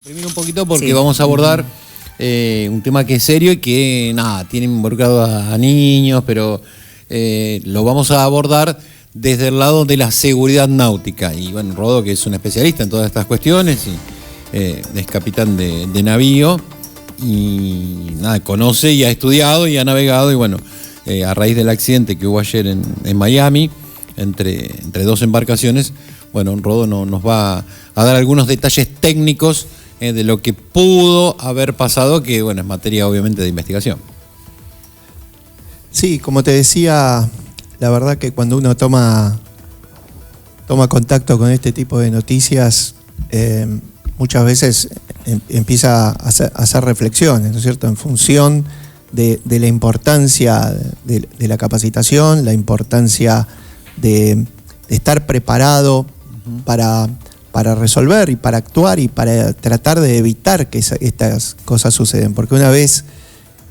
Primero un poquito porque vamos a abordar un tema que es serio y que tiene involucrado a niños, pero lo vamos a abordar desde el lado de la seguridad náutica. Y bueno, Rodo, que es un especialista en todas estas cuestiones, y, es capitán de navío y conoce y ha estudiado y ha navegado. Y bueno, a raíz del accidente que hubo ayer en Miami, entre dos embarcaciones, bueno, Rodo nos va a dar algunos detalles técnicos de lo que pudo haber pasado, que bueno, es materia obviamente de investigación. Sí, como te decía, la verdad que cuando uno toma contacto con este tipo de noticias, muchas veces empieza a hacer reflexiones, ¿no es cierto?, en función de la importancia de la capacitación, la importancia de estar preparado para resolver y para actuar y para tratar de evitar que estas cosas suceden. Porque una vez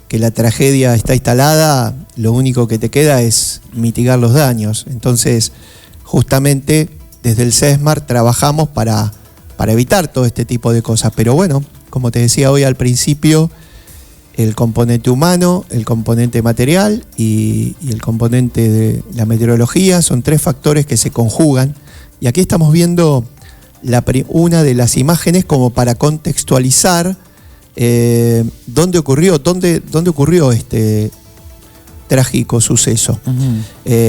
que la tragedia está instalada, lo único que te queda es mitigar los daños. Entonces, justamente desde el SESMAR trabajamos para evitar todo este tipo de cosas. Pero bueno, como te decía hoy al principio, el componente humano, el componente material y el componente de la meteorología son tres factores que se conjugan. Y aquí estamos viendo una de las imágenes como para contextualizar dónde ocurrió este trágico suceso.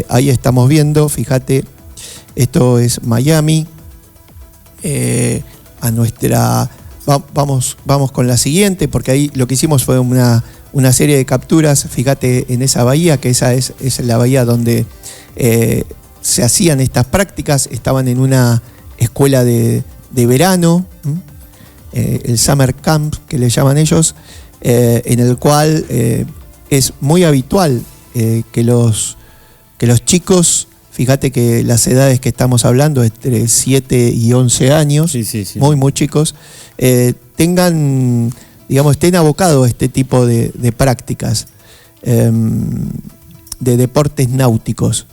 Ahí estamos viendo, fíjate, esto es Miami. Vamos con la siguiente, porque ahí lo que hicimos fue una serie de capturas. Fíjate en esa bahía, que esa es la bahía donde se hacían estas prácticas. Estaban en una escuela de verano, el Summer Camp, que le llaman ellos, en el cual es muy habitual que los chicos, fíjate que las edades que estamos hablando, entre 7 y 11 años, sí. Muy chicos, estén abocados a este tipo de prácticas, de deportes náuticos.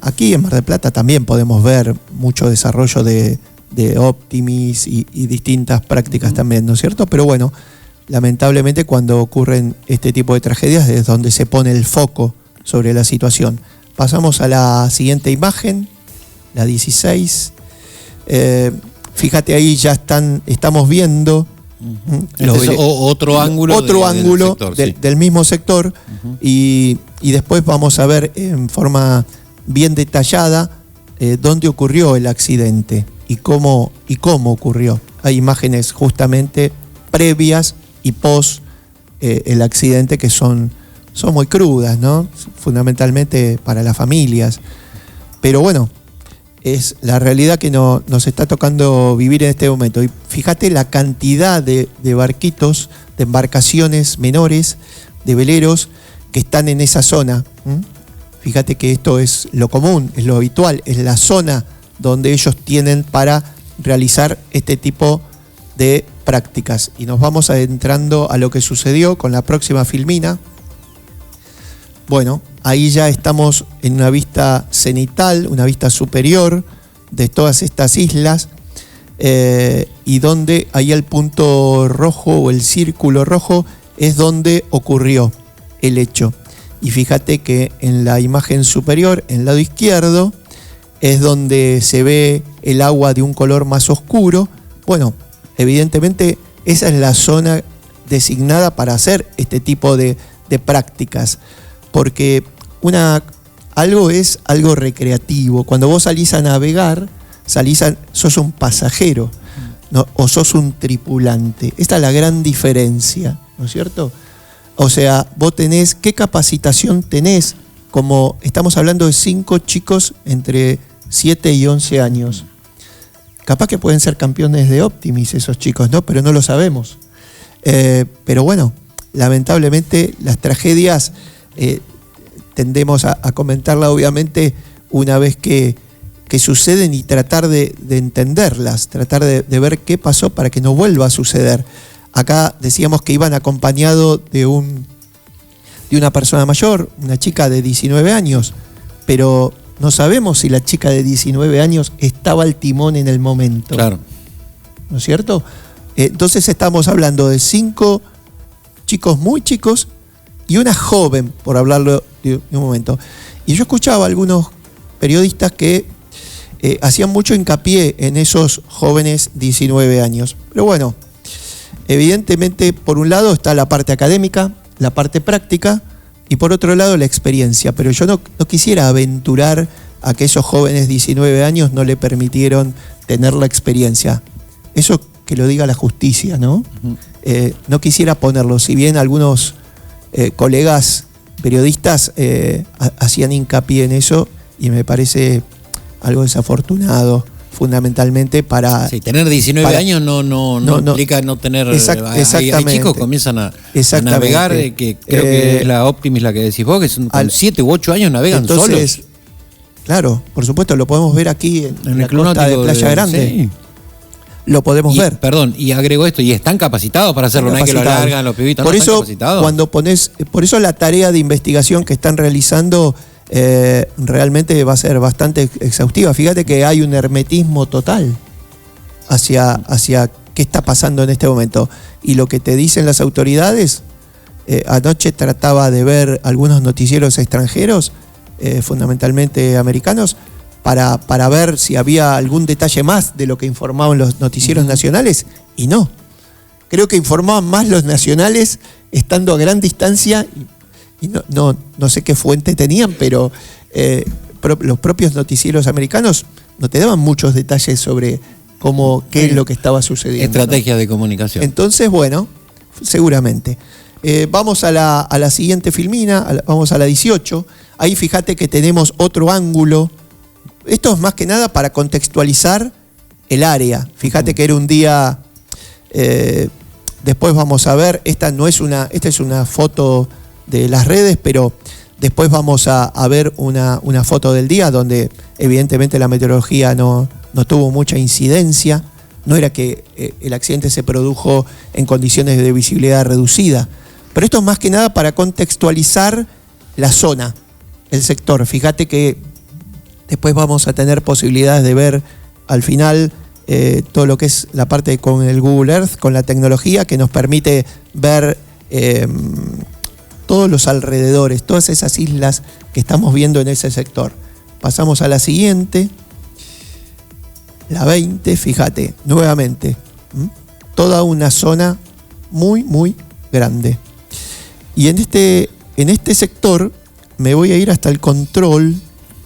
Aquí en Mar del Plata también podemos ver mucho desarrollo de Optimis y distintas prácticas también, ¿no es cierto? Pero bueno, lamentablemente cuando ocurren este tipo de tragedias es donde se pone el foco sobre la situación. Pasamos a la siguiente imagen, la 16. Fíjate ahí, ya estamos viendo otro ángulo del mismo sector. Y después vamos a ver en forma bien detallada dónde ocurrió el accidente y cómo ocurrió. Hay imágenes justamente previas y post el accidente que son muy crudas, ¿no? Fundamentalmente para las familias. Pero bueno, es la realidad que nos está tocando vivir en este momento. Y fíjate la cantidad de barquitos, de embarcaciones menores, de veleros que están en esa zona. Fíjate que esto es lo común, es lo habitual, es la zona donde ellos tienen para realizar este tipo de prácticas. Y nos vamos adentrando a lo que sucedió con la próxima filmina. Bueno, ahí ya estamos en una vista cenital, una vista superior de todas estas islas, y donde ahí el punto rojo o el círculo rojo es donde ocurrió el hecho. Y fíjate que en la imagen superior, en el lado izquierdo, es donde se ve el agua de un color más oscuro. Bueno, evidentemente esa es la zona designada para hacer este tipo de prácticas. Porque algo es algo recreativo. Cuando vos salís a navegar, sos un pasajero, ¿no? O sos un tripulante. Esta es la gran diferencia, ¿no es cierto? O sea, vos tenés, ¿qué capacitación tenés? Como estamos hablando de 5 chicos entre 7 y 11 años. Capaz que pueden ser campeones de Optimis esos chicos, ¿no? Pero no lo sabemos. Pero bueno, lamentablemente las tragedias tendemos a comentarla obviamente una vez que suceden y tratar de entenderlas, tratar de ver qué pasó para que no vuelva a suceder. Acá decíamos que iban acompañados de una persona mayor, una chica de 19 años, pero no sabemos si la chica de 19 años estaba al timón en el momento. Claro. ¿No es cierto? Entonces estamos hablando de 5 chicos muy chicos y una joven, por hablarlo de un momento. Y yo escuchaba a algunos periodistas que hacían mucho hincapié en esos jóvenes 19 años. Pero bueno, evidentemente por un lado está la parte académica, la parte práctica y por otro lado la experiencia. Pero yo no quisiera aventurar a que esos jóvenes 19 años no le permitieron tener la experiencia. Eso que lo diga la justicia, ¿no? No quisiera ponerlo, si bien algunos colegas periodistas hacían hincapié en eso y me parece algo desafortunado, fundamentalmente para... Sí, tener 19 años no implica no tener... Exactamente. Hay chicos que comienzan a navegar, que creo que es la Optimis la que decís vos, que son con 7 u 8 años navegan entonces, solos. Claro, por supuesto, lo podemos ver aquí en la costa de Playa Grande. Sí. Lo podemos ver. Perdón, y agrego esto, y están capacitados para hacerlo, no hay que lo largan los pibitos, por no eso, están capacitados. Por eso la tarea de investigación que están realizando realmente va a ser bastante exhaustiva. Fíjate que hay un hermetismo total hacia qué está pasando en este momento. Y lo que te dicen las autoridades, anoche trataba de ver algunos noticieros extranjeros, fundamentalmente americanos, para ver si había algún detalle más de lo que informaban los noticieros nacionales, y no. Creo que informaban más los nacionales estando a gran distancia, y no sé qué fuente tenían, pero los propios noticieros americanos no te daban muchos detalles sobre qué es lo que estaba sucediendo. Estrategia, ¿no?, de comunicación. Entonces, bueno, seguramente. Vamos a la siguiente filmina, vamos a la 18. Ahí fíjate que tenemos otro ángulo. Esto es más que nada para contextualizar el área. Fíjate que era un día, después vamos a ver, esta es una foto de las redes, pero después vamos a ver una foto del día donde evidentemente la meteorología no tuvo mucha incidencia. No era que el accidente se produjo en condiciones de visibilidad reducida. Pero esto es más que nada para contextualizar la zona, el sector. Fíjate que después vamos a tener posibilidades de ver al final todo lo que es la parte con el Google Earth, con la tecnología que nos permite ver todos los alrededores, todas esas islas que estamos viendo en ese sector. Pasamos a la siguiente, la 20, fíjate, nuevamente, toda una zona muy, muy grande. Y en este sector me voy a ir hasta el control,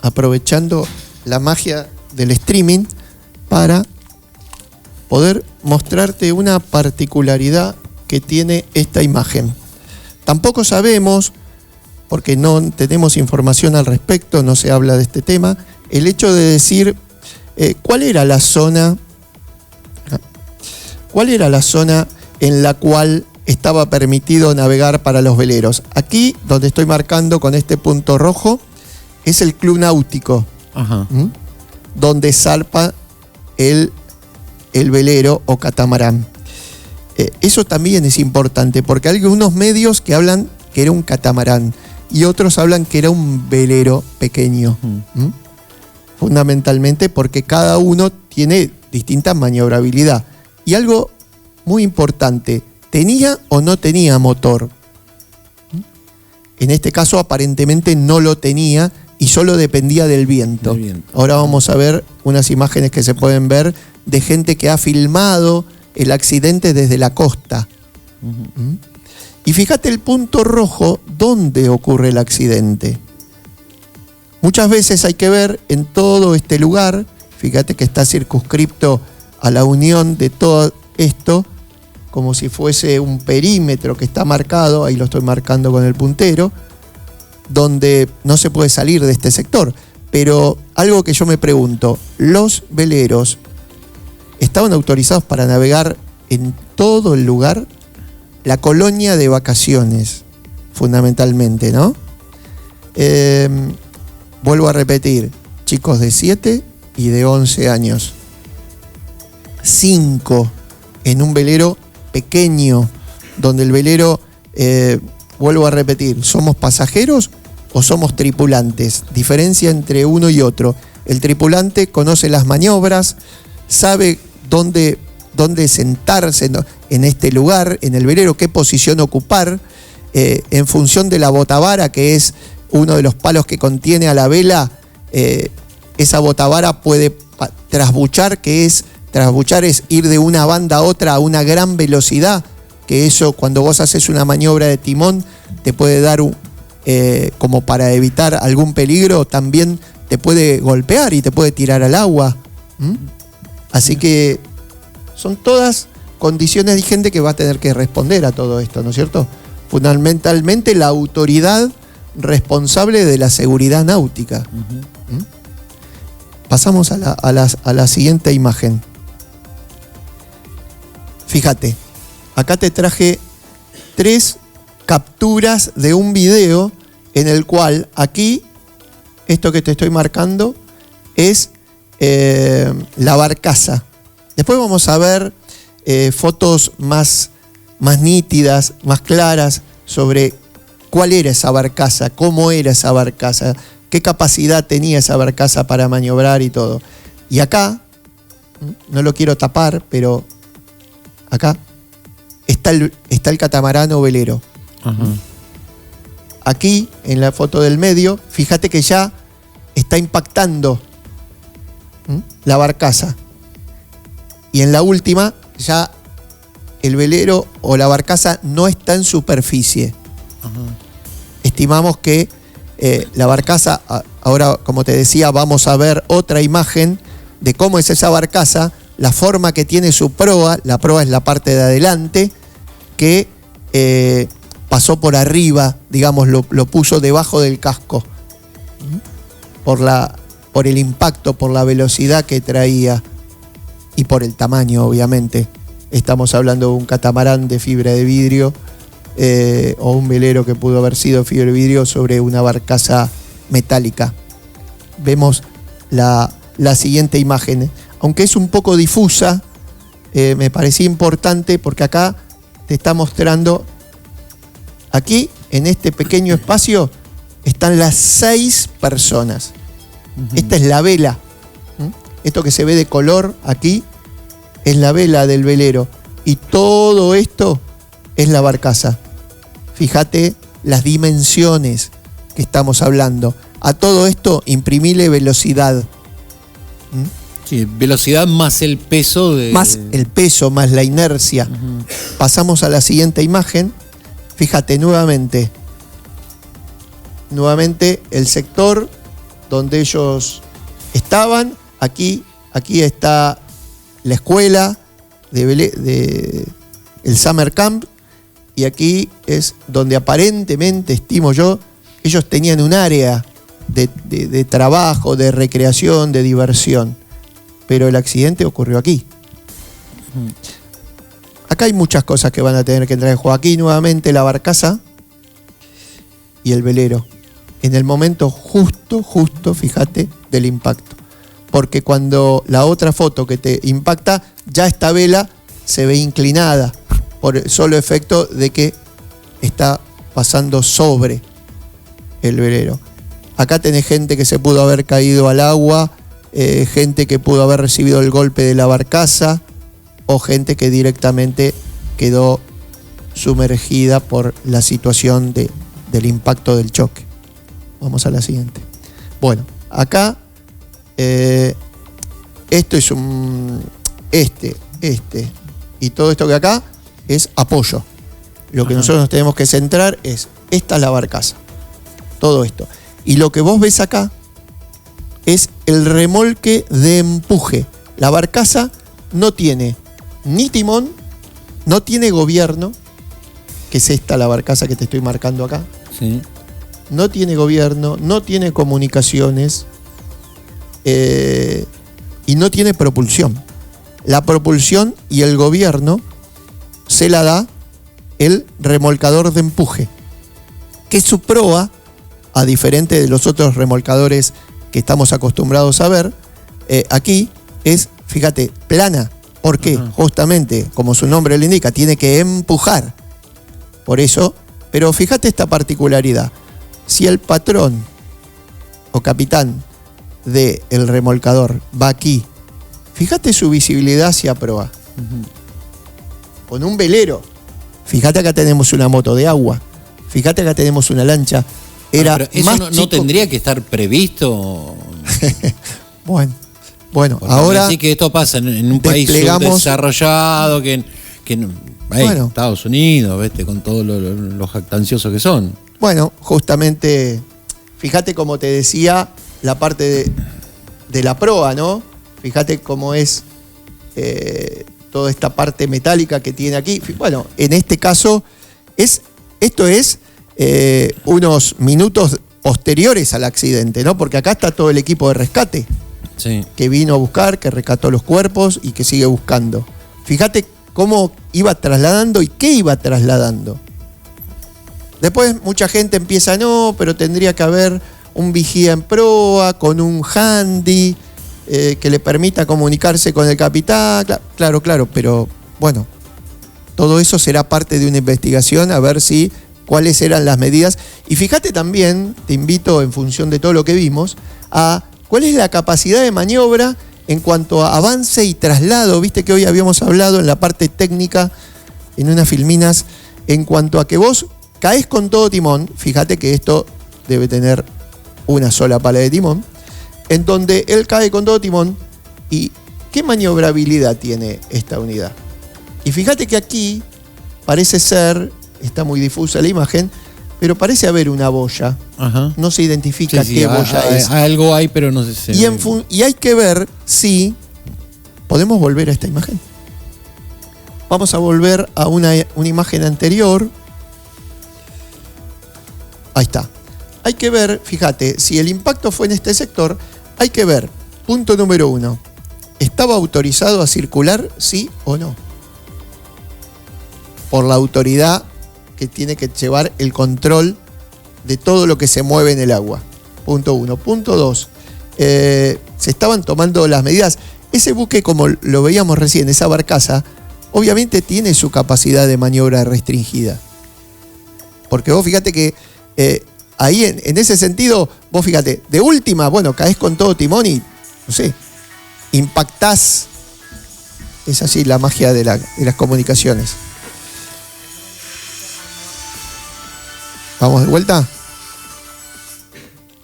aprovechando la magia del streaming para poder mostrarte una particularidad que tiene esta imagen. Tampoco sabemos, porque no tenemos información al respecto, no se habla de este tema, el hecho de decir cuál era la zona en la cual estaba permitido navegar para los veleros. Aquí, donde estoy marcando con este punto rojo, es el club náutico, donde zarpa el velero o catamarán. Eso también es importante, porque hay algunos medios que hablan que era un catamarán y otros hablan que era un velero pequeño. Fundamentalmente porque cada uno tiene distinta maniobrabilidad. Y algo muy importante, ¿tenía o no tenía motor? En este caso aparentemente no lo tenía y solo dependía del viento. Ahora vamos a ver unas imágenes que se pueden ver de gente que ha filmado el accidente desde la costa. Y fíjate el punto rojo donde ocurre el accidente. Muchas veces hay que ver en todo este lugar, fíjate que está circunscripto a la unión de todo esto, como si fuese un perímetro que está marcado, ahí lo estoy marcando con el puntero, donde no se puede salir de este sector. Pero algo que yo me pregunto, ¿los veleros estaban autorizados para navegar en todo el lugar? La colonia de vacaciones, fundamentalmente, ¿no? Vuelvo a repetir, chicos de 7 y de 11 años. 5 en un velero pequeño, donde el velero, vuelvo a repetir, ¿somos pasajeros o somos tripulantes? Diferencia entre uno y otro. El tripulante conoce las maniobras, sabe dónde dónde sentarse en este lugar, en el velero, qué posición ocupar, en función de la botavara, que es uno de los palos que contiene a la vela. Esa botavara puede trasbuchar, trasbuchar es ir de una banda a otra a una gran velocidad, que eso cuando vos haces una maniobra de timón te puede dar como para evitar algún peligro, también te puede golpear y te puede tirar al agua. Así que son todas condiciones de gente que va a tener que responder a todo esto, ¿no es cierto? Fundamentalmente la autoridad responsable de la seguridad náutica. Pasamos a la siguiente imagen. Fíjate, acá te traje 3 capturas de un video en el cual aquí, esto que te estoy marcando, es la barcaza. Después vamos a ver fotos más nítidas, más claras sobre cuál era esa barcaza, cómo era esa barcaza, qué capacidad tenía esa barcaza para maniobrar y todo. Y acá, no lo quiero tapar, pero acá está el catamarán o velero. Ajá. Aquí, en la foto del medio, fíjate que ya está impactando la barcaza. Y en la última, ya el velero o la barcaza no está en superficie. Ajá. Estimamos que la barcaza, ahora como te decía, vamos a ver otra imagen de cómo es esa barcaza, la forma que tiene su proa. La proa es la parte de adelante, que pasó por arriba, digamos, lo puso debajo del casco, por el impacto, por la velocidad que traía y por el tamaño, obviamente. Estamos hablando de un catamarán de fibra de vidrio o un velero que pudo haber sido fibra de vidrio sobre una barcaza metálica. Vemos la siguiente imagen. Aunque es un poco difusa, me parecía importante porque acá te está mostrando, aquí en este pequeño espacio están las 6 personas. Esta es la vela. Esto que se ve de color aquí es la vela del velero. Y todo esto es la barcaza. Fíjate las dimensiones que estamos hablando. A todo esto imprimile velocidad. Sí, velocidad más el peso de... Más el peso, más la inercia. Pasamos a la siguiente imagen. Fíjate nuevamente. Nuevamente el sector donde ellos estaban. Aquí está la escuela de el Summer Camp. Y aquí es donde aparentemente, estimo yo, ellos tenían un área de trabajo, de recreación, de diversión. Pero el accidente ocurrió aquí. Acá hay muchas cosas que van a tener que entrar en juego. Aquí nuevamente la barcaza y el velero. En el momento justo, fíjate, del impacto. Porque cuando la otra foto que te impacta, ya esta vela se ve inclinada por el solo efecto de que está pasando sobre el velero. Acá tenés gente que se pudo haber caído al agua, gente que pudo haber recibido el golpe de la barcaza o gente que directamente quedó sumergida por la situación del impacto del choque. Vamos a la siguiente. Bueno, acá esto es y todo esto que acá es apoyo. Lo que nosotros nos tenemos que centrar es, esta es la barcaza, todo esto. Y lo que vos ves acá es el remolque de empuje. La barcaza no tiene ni timón, no tiene gobierno, que es esta la barcaza que te estoy marcando acá. Sí. No tiene gobierno, no tiene comunicaciones y no tiene propulsión. La propulsión y el gobierno se la da el remolcador de empuje, que su proa, a diferente de los otros remolcadores que estamos acostumbrados a ver, aquí es, fíjate, plana. ¿Por qué? Justamente, como su nombre lo indica, tiene que empujar. Por eso, pero fíjate esta particularidad. Si el patrón o capitán del remolcador va aquí, fíjate su visibilidad hacia proa. Con un velero. Fíjate, acá tenemos una moto de agua. Fíjate, acá tenemos una lancha. Era pero eso más no tendría que estar previsto. Bueno, Porque ahora sí que esto pasa en un país desplegamos- desarrollado Bueno. Estados Unidos, ¿viste? Con todos los jactanciosos que son. Bueno, justamente, fíjate como te decía, la parte de la proa, ¿no? Fíjate cómo es toda esta parte metálica que tiene aquí. Bueno, en este caso, esto es unos minutos posteriores al accidente, ¿no? Porque acá está todo el equipo de rescate Sí. que vino a buscar, que rescató los cuerpos y que sigue buscando. Fíjate cómo iba trasladando y qué iba trasladando. Después mucha gente empieza, no, pero tendría que haber un vigía en proa con un handy que le permita comunicarse con el capitán. Claro, pero bueno, todo eso será parte de una investigación a ver cuáles eran las medidas. Y fíjate también, te invito en función de todo lo que vimos, a cuál es la capacidad de maniobra en cuanto a avance y traslado. Viste que hoy habíamos hablado en la parte técnica, en unas filminas, en cuanto a que vos caes con todo timón. Fíjate que esto debe tener una sola pala de timón, en donde él cae con todo timón. ¿Y qué maniobrabilidad tiene esta unidad? Y fíjate que aquí parece ser, está muy difusa la imagen, pero parece haber una boya. Ajá. No se identifica qué boya es. Algo hay, pero no sé si. Y hay que ver si podemos volver a esta imagen. Vamos a volver a una imagen anterior. Ahí está. Hay que ver, fíjate, si el impacto fue en este sector, hay que ver, punto número 1, ¿estaba autorizado a circular, sí o no? Por la autoridad que tiene que llevar el control de todo lo que se mueve en el agua. Punto 1. Punto 2. Se estaban tomando las medidas. Ese buque, como lo veíamos recién, esa barcaza, obviamente tiene su capacidad de maniobra restringida. Porque vos fíjate que ahí en ese sentido, vos fíjate, de última, bueno, caes con todo timón y, no sé, impactás. Es así la magia de las comunicaciones. ¿Vamos de vuelta?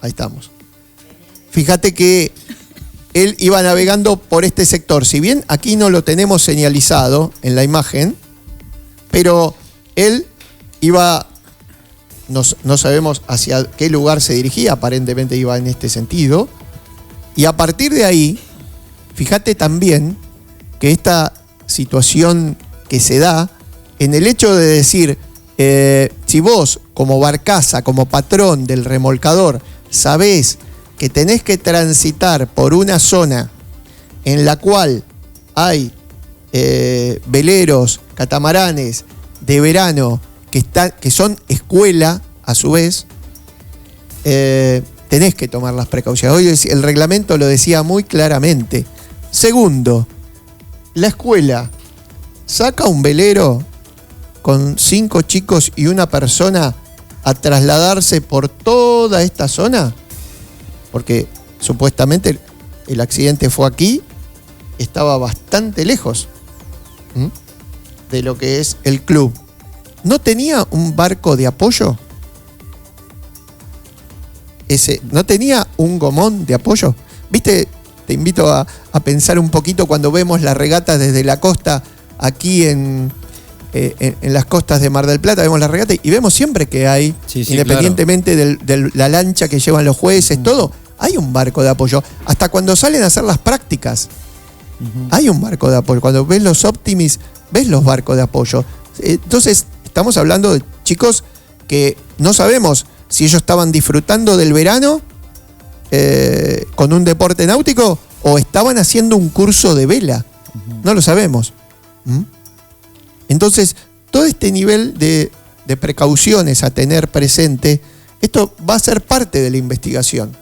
Ahí estamos. Fíjate que él iba navegando por este sector. Si bien aquí no lo tenemos señalizado en la imagen, pero él iba, no sabemos hacia qué lugar se dirigía, aparentemente iba en este sentido. Y a partir de ahí, fíjate también que esta situación que se da en el hecho de decir, si vos como barcaza, como patrón del remolcador, sabés que tenés que transitar por una zona en la cual hay veleros, catamaranes de verano que son escuela a su vez, tenés que tomar las precauciones. Hoy el reglamento lo decía muy claramente. Segundo, la escuela saca un velero con 5 chicos y una persona a trasladarse por toda esta zona, porque supuestamente el accidente fue aquí, estaba bastante lejos de lo que es el club. ¿No tenía un barco de apoyo? ¿No tenía un gomón de apoyo? ¿Viste? Te invito a pensar un poquito cuando vemos la regata desde la costa aquí en las costas de Mar del Plata, vemos la regata y vemos siempre que hay, independientemente de la lancha que llevan los jueces, todo, hay un barco de apoyo. Hasta cuando salen a hacer las prácticas, hay un barco de apoyo. Cuando ves los Optimis, ves los barcos de apoyo. Entonces, estamos hablando de chicos que no sabemos si ellos estaban disfrutando del verano con un deporte náutico o estaban haciendo un curso de vela. No lo sabemos. Entonces, todo este nivel de precauciones a tener presente, esto va a ser parte de la investigación.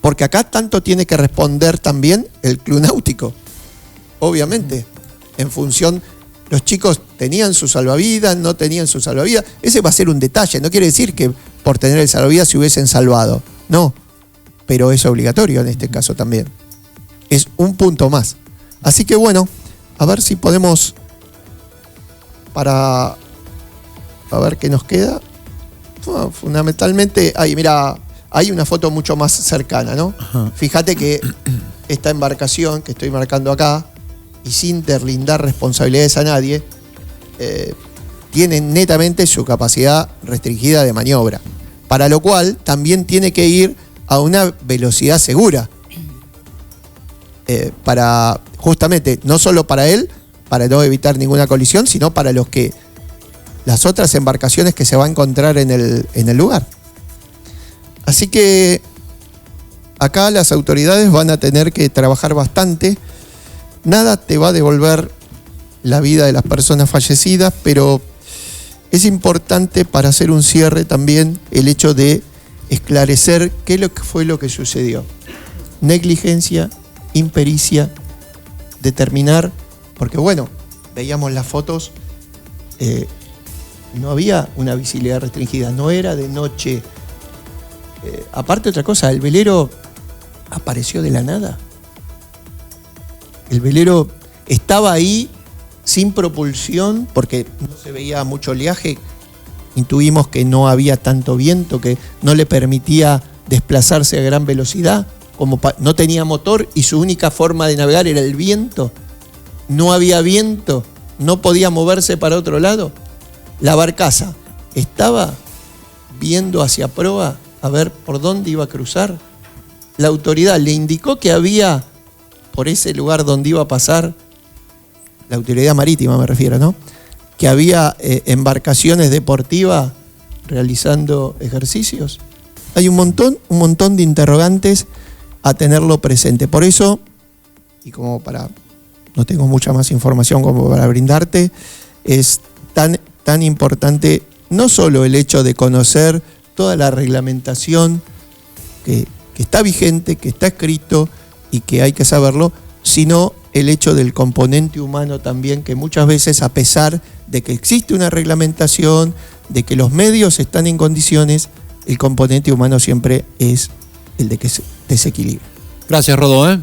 Porque acá tanto tiene que responder también el club náutico. Obviamente, en función, los chicos tenían su salvavidas, no tenían su salvavidas. Ese va a ser un detalle. No quiere decir que por tener el salvavidas se hubiesen salvado. No, pero es obligatorio en este caso también. Es un punto más. Así que bueno, A ver si podemos, para a ver qué nos queda. Fundamentalmente, ahí mira, hay una foto mucho más cercana, ¿no? Ajá. Fíjate que esta embarcación que estoy marcando acá, y sin deslindar responsabilidades a nadie, tiene netamente su capacidad restringida de maniobra, para lo cual también tiene que ir a una velocidad segura, para justamente, no solo para él, para no evitar ninguna colisión, sino para las otras embarcaciones que se va a encontrar en el lugar. Así que acá las autoridades van a tener que trabajar bastante. Nada te va a devolver la vida de las personas fallecidas, pero es importante para hacer un cierre también el hecho de esclarecer qué fue lo que sucedió. Negligencia, impericia, determinar, porque bueno, veíamos las fotos, no había una visibilidad restringida, no era de noche. Aparte otra cosa, el velero apareció de la nada. El velero estaba ahí sin propulsión porque no se veía mucho oleaje. Intuimos que no había tanto viento, que no le permitía desplazarse a gran velocidad. No tenía motor y su única forma de navegar era el viento. No había viento, no podía moverse para otro lado. La barcaza estaba viendo hacia proa a ver por dónde iba a cruzar. La autoridad le indicó que había, por ese lugar donde iba a pasar, la autoridad marítima me refiero, ¿no? Que había embarcaciones deportivas realizando ejercicios. Hay un montón de interrogantes a tenerlo presente. Por eso, y como no tengo mucha más información como para brindarte, es tan importante no solo el hecho de conocer toda la reglamentación que está vigente, que está escrito y que hay que saberlo, sino el hecho del componente humano también, que muchas veces, a pesar de que existe una reglamentación, de que los medios están en condiciones, el componente humano siempre es el de que se desequilibra. Gracias, Rodó.